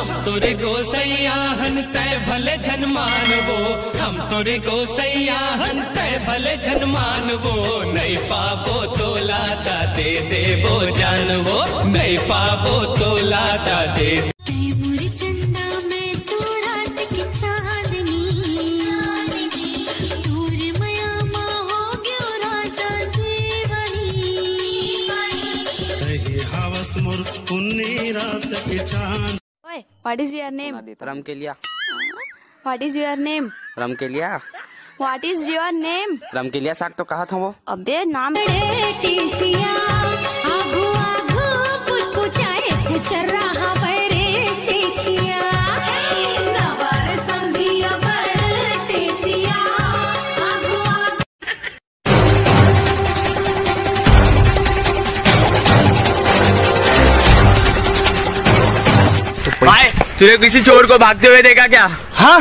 हम तोरे गोसैया हन तय भले जन मानवो, हम तोरे गोसैया हन तय भले जन मानवो, नहीं पाबो तो लाता दे देवो जानवो, नहीं पाबो तो लाता दे। Oye, what is your name? Ramkelia. What is your name? Ramkelia. What is your name? Ramkelia साग तो कहा था वो। अबे नाम भाई तुझे किसी चोर को भागते हुए देखा क्या? हाँ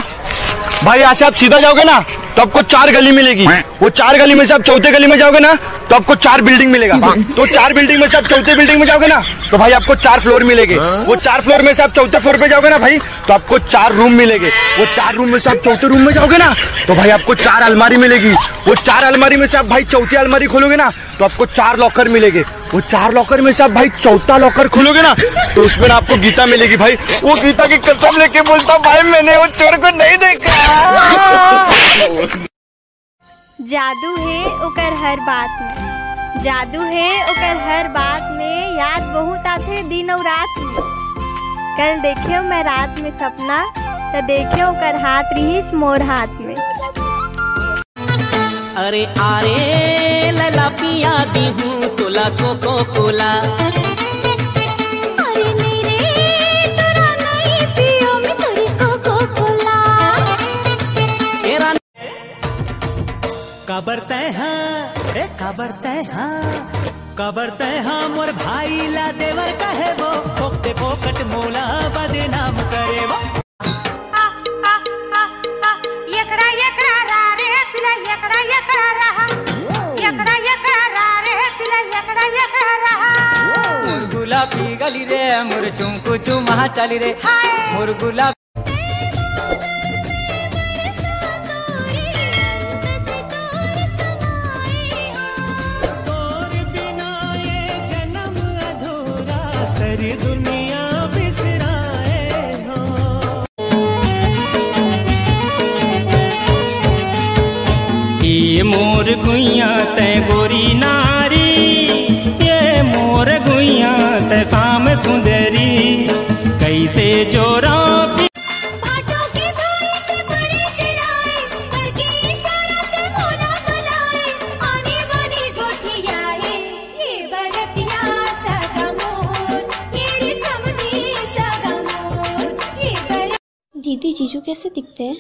भाई, यहाँ से आप सीधा जाओगे ना तो आपको 4 गली मिलेगी। वो 4 गली में से आप चौथे गली में जाओगे ना तो आपको 4 बिल्डिंग मिलेगा। तो 4 बिल्डिंग में से आप चौथे बिल्डिंग में जाओगे ना तो भाई आपको 4 फ्लोर मिलेंगे। वो 4 फ्लोर में से आप चौथे फ्लोर पे जाओगे ना भाई तो आपको 4 रूम मिलेंगे। वो 4 रूम में से आप चौथे रूम में जाओगे ना तो भाई आपको 4 अलमारी मिलेगी। वो 4 अलमारी में से आप भाई चौथी अलमारी खोलोगे ना तो आपको 4 लॉकर मिलेंगे। वो 4 लॉकर में से आप भाई चौथा लॉकर खोलोगे ना तो उसमें ना आपको गीता मिलेगी। भाई वो गीता की कसम लेके बोलता भाई मैंने वो चोर को नहीं देखा। जादू है ओकर हर बात में, जादू है ओकर हर बात में, याद बहुत आते दिन और रात में। कल देखियो मैं रात में सपना तो देखियो ओकर हाथ रहीस मोर हाथ में। अरे आरे लला पिया दी हूँ तोला कोको कोला। अरे नहीं रे तोरा नहीं पियो मैं तोरी कोको कोला। कबरते हैं रे कबरते हैं, कबरते हैं मोर भाई ला देवर कहे वो, पोकते पोकट मोला बदनाम करे वो। यकड़ा यकड़ा रा रे सिला यकड़ा यकड़ा रहा, यकड़ा यकड़ा रा रे सिला यकड़ा यकड़ा रहा। मोर गुलाबी गली रे मोर चुमकु चुमा चली रे, मोर गुलाब सारी दुनिया बिसराए हो। ये मोर गुइया तय गोरी नारी, ये मोर गुइया तय शाम सुंदरी, कैसे जोरा दीदी जीजू कैसे दिखते हैं?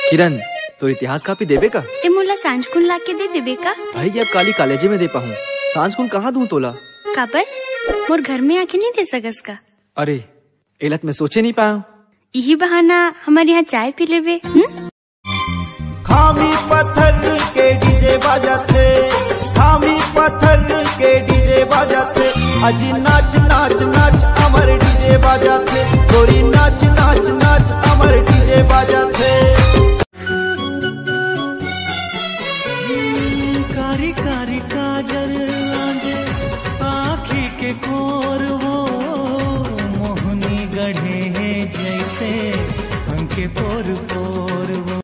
किरण तो इतिहास कापी देबे का? ते मोला सांझकुन ला के दे देबे का? भाई अब काली कॉलेज में दे पाऊँ, सांझकुन कहाँ दूं तोला? काबर मोर घर में आके नहीं दे सकस का? अरे एलत में सोचे नहीं पाऊँ। यही बहाना हमारे यहाँ चाय पी लेवे। खामी पत्थर के डीजे बजाते, खामी पत्थर के डीजे बजाते, अजी नाच नाच नाच अमर डीजे बजाते, गोरी नाच नाच नाच अमर डीजे बजाते। कारी कारी काजल आंजे आँखी के कोर वो, मोहनी गढ़े जैसे अंके पोर पोर वो।